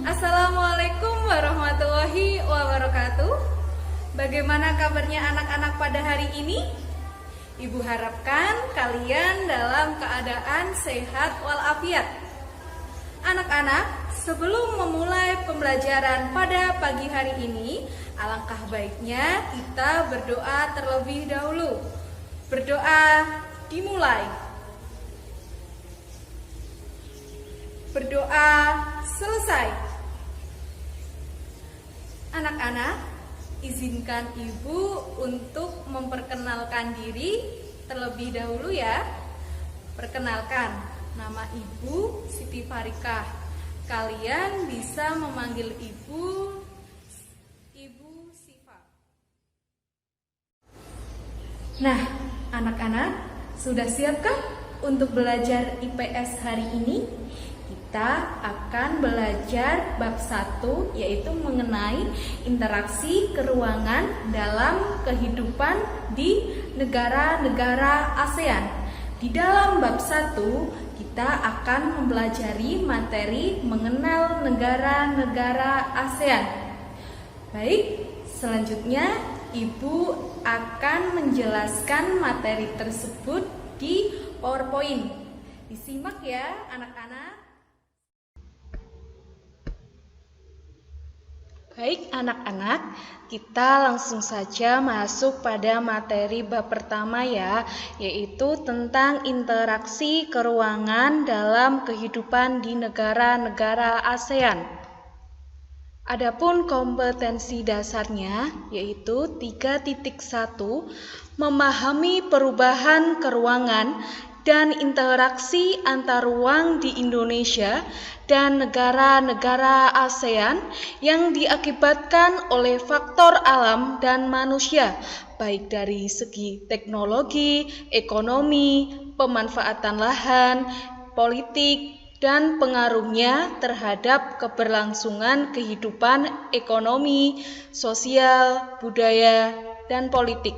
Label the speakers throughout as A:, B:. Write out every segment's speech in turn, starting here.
A: Assalamualaikum warahmatullahi wabarakatuh. Bagaimana kabarnya anak-anak pada hari ini? Ibu harapkan kalian dalam keadaan sehat walafiat. Anak-anak, sebelum memulai pembelajaran pada pagi hari ini, alangkah baiknya kita berdoa terlebih dahulu. Berdoa dimulai. Berdoa selesai. Anak-anak, izinkan ibu untuk memperkenalkan diri terlebih dahulu ya. Perkenalkan, nama ibu Siti Farikah. Kalian bisa memanggil ibu Siva. Nah, anak-anak, sudah siapkah untuk belajar IPS hari ini? Kita akan belajar bab 1, yaitu mengenai interaksi keruangan dalam kehidupan di negara-negara ASEAN. Di dalam bab 1, kita akan mempelajari materi mengenal negara-negara ASEAN. Baik, selanjutnya Ibu akan menjelaskan materi tersebut di PowerPoint. Disimak ya anak-anak. Baik anak-anak, kita langsung saja masuk pada materi bab pertama ya, yaitu tentang interaksi keruangan dalam kehidupan di negara-negara ASEAN. Adapun kompetensi dasarnya yaitu 3.1, memahami perubahan keruangan dan interaksi antar ruang di Indonesia dan negara-negara ASEAN yang diakibatkan oleh faktor alam dan manusia, baik dari segi teknologi, ekonomi, pemanfaatan lahan, politik, dan pengaruhnya terhadap keberlangsungan kehidupan ekonomi, sosial, budaya, dan politik.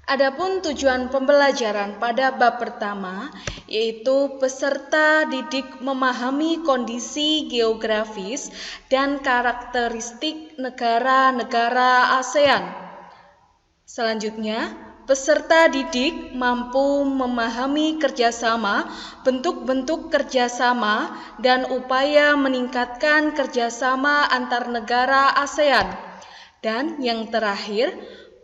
A: Adapun tujuan pembelajaran pada bab pertama yaitu peserta didik memahami kondisi geografis dan karakteristik negara-negara ASEAN. Selanjutnya, peserta didik mampu memahami kerjasama, bentuk-bentuk kerjasama, dan upaya meningkatkan kerjasama antar negara ASEAN. Dan yang terakhir,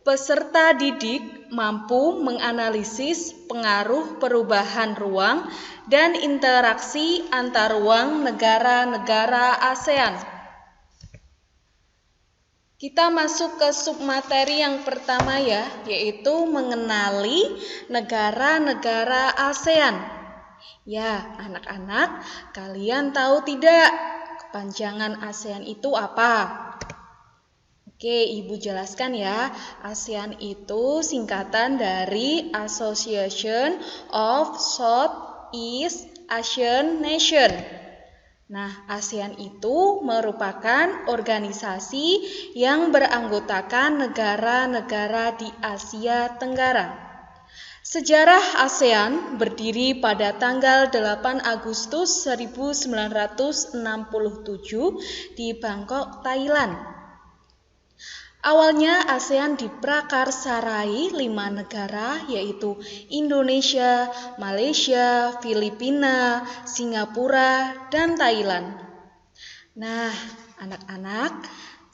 A: peserta didik mampu menganalisis pengaruh perubahan ruang dan interaksi antar ruang negara-negara ASEAN. Kita masuk ke submateri yang pertama ya, yaitu mengenali negara-negara ASEAN. Ya, anak-anak, kalian tahu tidak kepanjangan ASEAN itu apa? Oke, Ibu jelaskan ya. ASEAN itu singkatan dari Association of Southeast Asian Nations. Nah, ASEAN itu merupakan organisasi yang beranggotakan negara-negara di Asia Tenggara. Sejarah ASEAN berdiri pada tanggal 8 Agustus 1967 di Bangkok, Thailand. Awalnya ASEAN diprakarsarai 5 negara yaitu Indonesia, Malaysia, Filipina, Singapura, dan Thailand. Nah, anak-anak,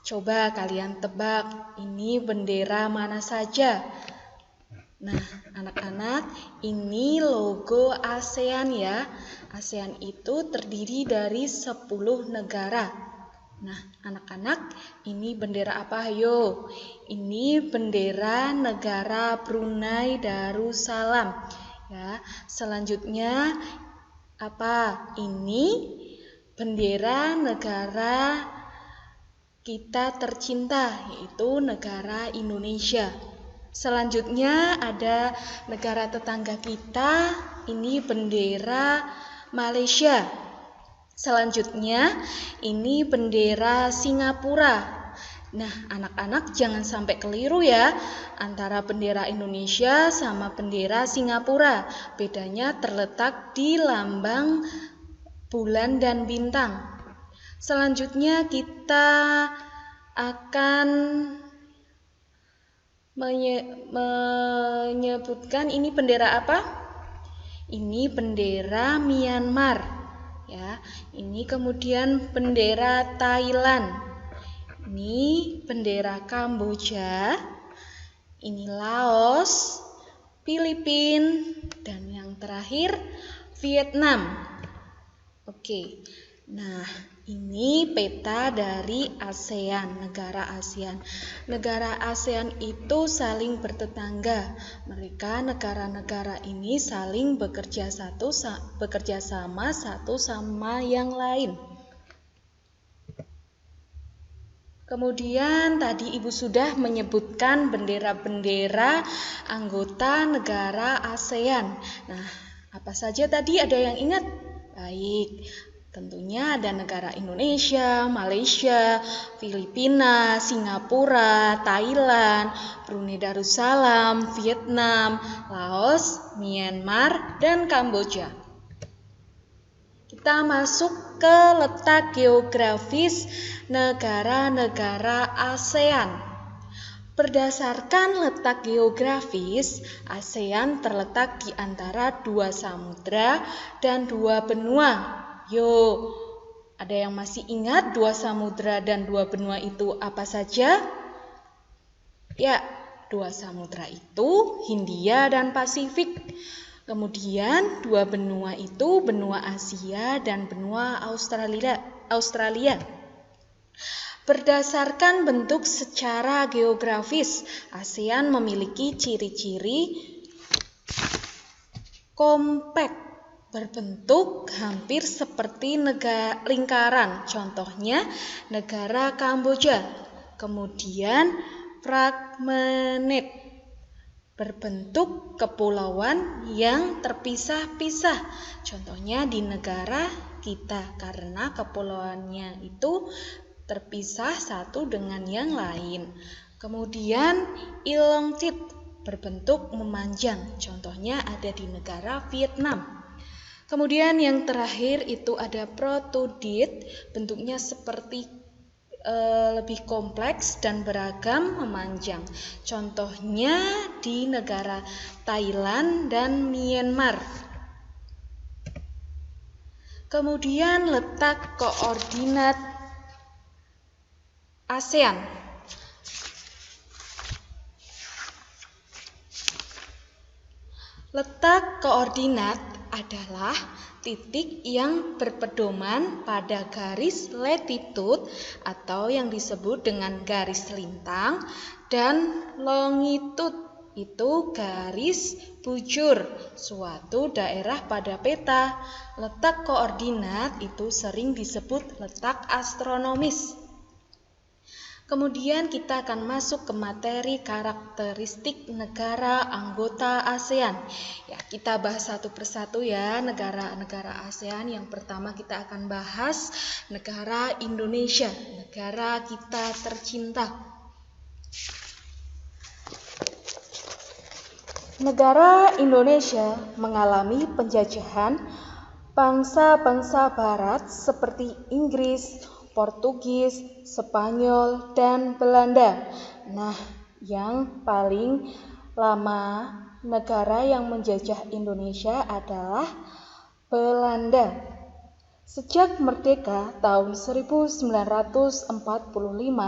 A: coba kalian tebak ini bendera mana saja? Nah, anak-anak, ini logo ASEAN ya. ASEAN itu terdiri dari 10 negara. Nah, anak-anak, ini bendera apa? Ayo, ini bendera negara Brunei Darussalam. Ya, selanjutnya apa? Ini bendera negara kita tercinta, yaitu negara Indonesia. Selanjutnya ada negara tetangga kita, ini bendera Malaysia. Selanjutnya, ini bendera Singapura.
B: Nah, anak-anak jangan sampai keliru ya antara bendera Indonesia sama bendera Singapura. Bedanya terletak di lambang bulan dan bintang. Selanjutnya kita akan menyebutkan ini bendera apa? Ini bendera Myanmar. Ya, ini kemudian bendera Thailand. Ini bendera Kamboja, ini Laos, Filipina, dan yang terakhir Vietnam. Oke, nah ini peta dari ASEAN, negara ASEAN. Negara ASEAN itu saling bertetangga. Mereka negara-negara ini saling bekerja sama satu sama yang lain. Kemudian tadi Ibu sudah menyebutkan bendera-bendera anggota negara ASEAN. Nah, apa saja tadi, ada yang ingat? Baik, tentunya ada negara Indonesia, Malaysia, Filipina, Singapura, Thailand, Brunei Darussalam, Vietnam, Laos, Myanmar, dan Kamboja. Kita masuk ke letak geografis negara-negara ASEAN. Berdasarkan letak geografis, ASEAN terletak di antara 2 samudra dan 2 benua. Yuk, ada yang masih ingat 2 samudra dan 2 benua itu apa saja? Ya, 2 samudra itu Hindia dan Pasifik. Kemudian 2 benua itu benua Asia dan benua Australia. Berdasarkan bentuk secara geografis, ASEAN memiliki ciri-ciri kompak, berbentuk hampir seperti lingkaran. Contohnya negara Kamboja. Kemudian fragmented, berbentuk kepulauan yang terpisah-pisah. Contohnya di negara kita, karena kepulauannya itu terpisah satu dengan yang lain. Kemudian elongated, berbentuk memanjang. Contohnya ada di negara Vietnam. Kemudian yang terakhir itu ada protrude, bentuknya seperti lebih kompleks dan beragam, memanjang. Contohnya di negara Thailand dan Myanmar. Kemudian letak koordinat ASEAN. Letak koordinat adalah titik yang berpedoman pada garis latitude atau yang disebut dengan garis lintang, dan longitude itu garis bujur suatu daerah pada peta. Letak koordinat itu sering disebut letak astronomis. Kemudian kita akan masuk ke materi karakteristik negara anggota ASEAN. Ya, kita bahas satu persatu ya negara-negara ASEAN. Yang pertama kita akan bahas negara Indonesia, negara kita tercinta. Negara Indonesia mengalami penjajahan bangsa-bangsa barat seperti Inggris, Portugis, Spanyol, dan Belanda. Nah, yang paling lama negara yang menjajah Indonesia adalah Belanda. Sejak merdeka tahun 1945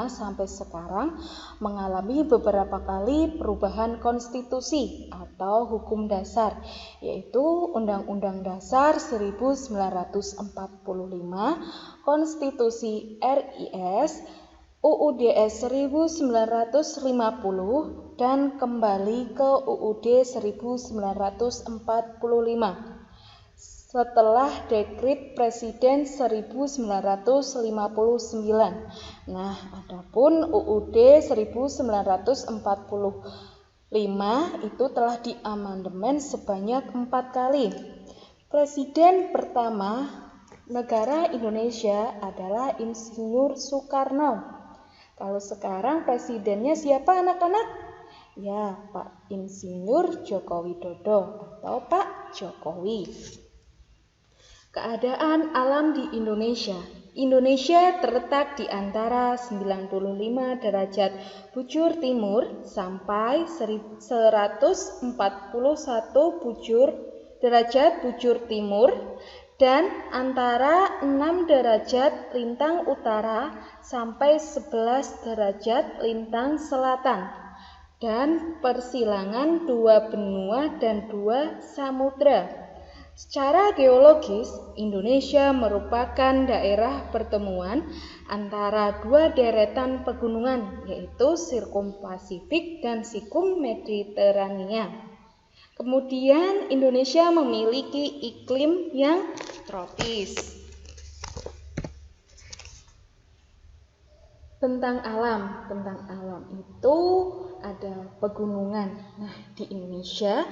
B: sampai sekarang mengalami beberapa kali perubahan konstitusi atau hukum dasar, yaitu Undang-Undang Dasar 1945, Konstitusi RIS, UUD 1950, dan kembali ke UUD 1945. Setelah Dekret Presiden 1959. Nah, adapun UUD 1945 itu telah diamandemen sebanyak 4 kali. Presiden pertama negara Indonesia adalah Insinyur Soekarno. Kalau sekarang presidennya siapa anak-anak? Ya, Pak Insinyur Joko Widodo atau Pak Jokowi. Keadaan alam di Indonesia. Indonesia terletak di antara 95 derajat bujur timur sampai 141 derajat bujur timur dan antara 6 derajat lintang utara sampai 11 derajat lintang selatan dan persilangan 2 benua dan 2 samudra. Secara geologis, Indonesia merupakan daerah pertemuan antara 2 deretan pegunungan, yaitu Sirkum Pasifik dan Sirkum Mediterania. Kemudian Indonesia memiliki iklim yang tropis. Tentang alam itu ada pegunungan. Nah, di Indonesia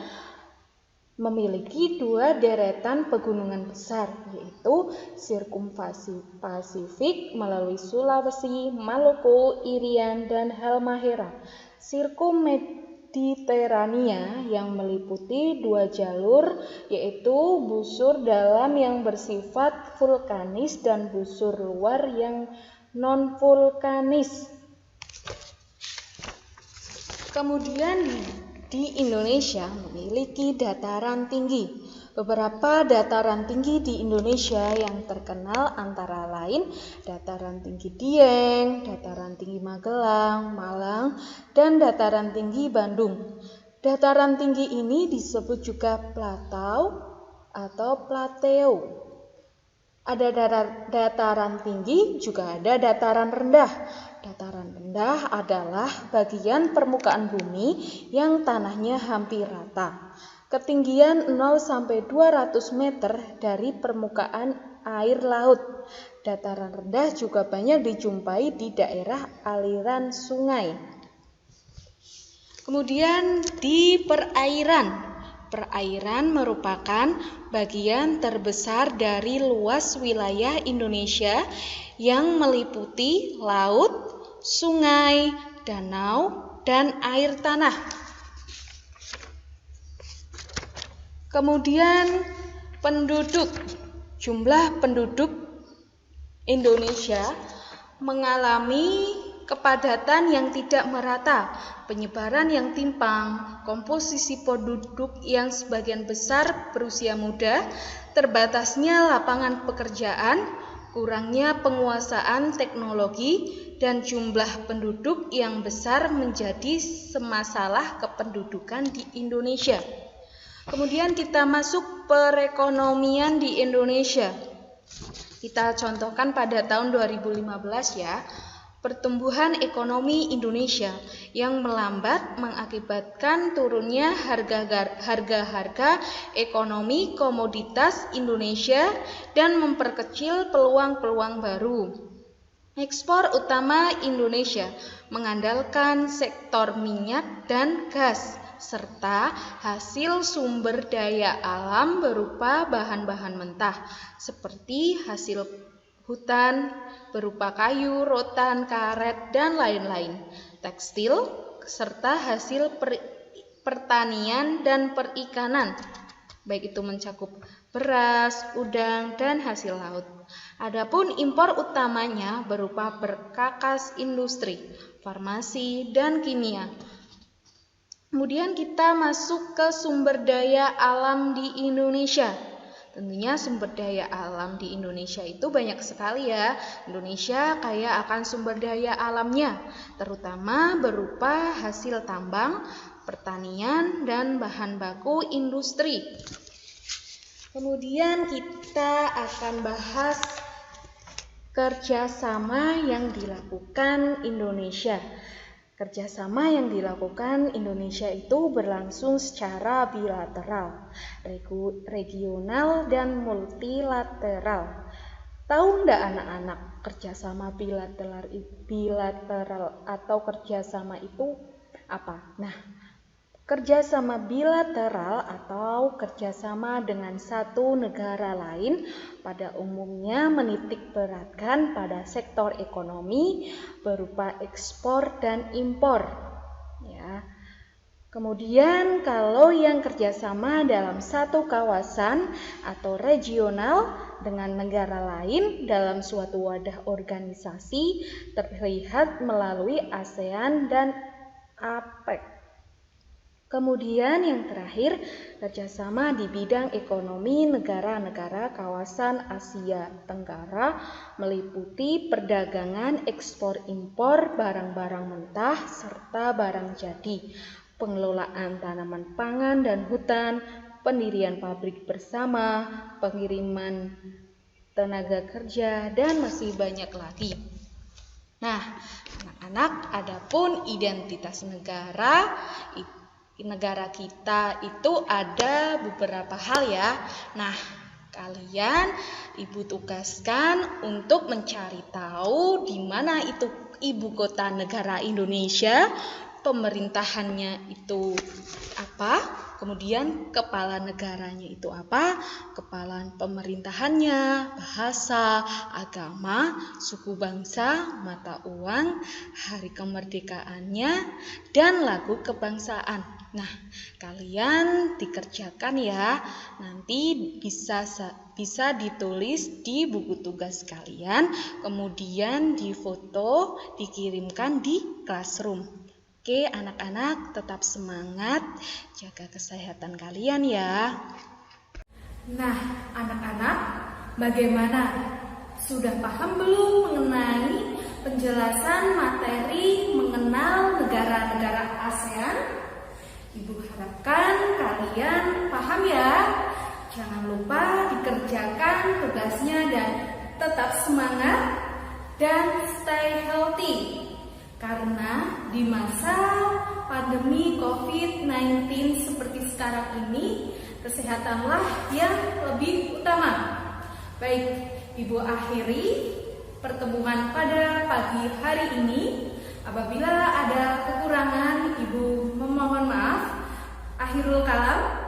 B: memiliki 2 deretan pegunungan besar, yaitu Sirkum Pasifik melalui Sulawesi, Maluku, Irian, dan Halmahera. Sirkum Mediterania yang meliputi 2 jalur, yaitu busur dalam yang bersifat vulkanis dan busur luar yang non-vulkanis. Kemudian di Indonesia memiliki dataran tinggi. Beberapa dataran tinggi di Indonesia yang terkenal antara lain dataran tinggi Dieng, dataran tinggi Magelang, Malang, dan dataran tinggi Bandung. Dataran tinggi ini disebut juga platau atau plateu. Ada dataran tinggi, juga ada dataran rendah. Dataran rendah adalah bagian permukaan bumi yang tanahnya hampir rata. Ketinggian 0 sampai 200 meter dari permukaan air laut. Dataran rendah juga banyak dijumpai di daerah aliran sungai. Kemudian di perairan. Perairan merupakan bagian terbesar dari luas wilayah Indonesia yang meliputi laut, sungai, danau, dan air tanah. Kemudian penduduk. Jumlah penduduk Indonesia mengalami kepadatan yang tidak merata, penyebaran yang timpang, komposisi penduduk yang sebagian besar berusia muda, terbatasnya lapangan pekerjaan, kurangnya penguasaan teknologi, dan jumlah penduduk yang besar menjadi semasalah kependudukan di Indonesia. Kemudian kita masuk perekonomian di Indonesia. Kita contohkan pada tahun 2015 ya. Pertumbuhan ekonomi Indonesia yang melambat mengakibatkan turunnya harga-harga ekonomi komoditas Indonesia dan memperkecil peluang-peluang baru. Ekspor utama Indonesia mengandalkan sektor minyak dan gas serta hasil sumber daya alam berupa bahan-bahan mentah seperti hasil hutan berupa kayu, rotan, karet, dan lain-lain, tekstil, serta hasil pertanian dan perikanan, baik itu mencakup beras, udang, dan hasil laut. Adapun impor utamanya berupa perkakas industri, farmasi, dan kimia. Kemudian kita masuk ke sumber daya alam di Indonesia. Tentunya sumber daya alam di Indonesia itu banyak sekali ya. Indonesia kaya akan sumber daya alamnya, terutama berupa hasil tambang, pertanian, dan bahan baku industri. Kemudian kita akan bahas kerjasama yang dilakukan Indonesia. Kerjasama yang dilakukan Indonesia itu berlangsung secara bilateral, regional, dan multilateral. Tahu enggak anak-anak, kerjasama bilateral atau kerjasama itu apa? Nah, kerjasama bilateral atau kerjasama dengan satu negara lain pada umumnya menitik beratkan pada sektor ekonomi berupa ekspor dan impor. Ya. Kemudian kalau yang kerjasama dalam satu kawasan atau regional dengan negara lain dalam suatu wadah organisasi terlihat melalui ASEAN dan APEC. Kemudian yang terakhir, kerjasama di bidang ekonomi negara-negara kawasan Asia Tenggara meliputi perdagangan ekspor impor barang-barang mentah serta barang jadi, pengelolaan tanaman pangan dan hutan, pendirian pabrik bersama, pengiriman tenaga kerja, dan masih banyak lagi. Nah, anak-anak, adapun identitas negara kita itu ada beberapa hal ya. Nah, kalian Ibu tugaskan untuk mencari tahu di mana itu ibu kota negara Indonesia, pemerintahannya itu apa, kemudian kepala negaranya itu apa, kepala pemerintahannya, bahasa, agama, suku bangsa, mata uang, hari kemerdekaannya, dan lagu kebangsaan. Nah, kalian dikerjakan ya, nanti bisa ditulis di buku tugas kalian, kemudian difoto, dikirimkan di classroom. Oke, anak-anak tetap semangat, jaga kesehatan kalian ya.
A: Nah, anak-anak, bagaimana? Sudah paham belum mengenai penjelasan materi mengenal negara-negara ASEAN? Ibu harapkan kalian paham ya. Jangan lupa dikerjakan tugasnya dan tetap semangat dan stay healthy. Karena di masa pandemi COVID-19 seperti sekarang ini, kesehatanlah yang lebih utama. Baik, Ibu akhiri pertemuan pada pagi hari ini. Apabila ada kekurangan, Ibu memohon maaf. Akhirul kalam.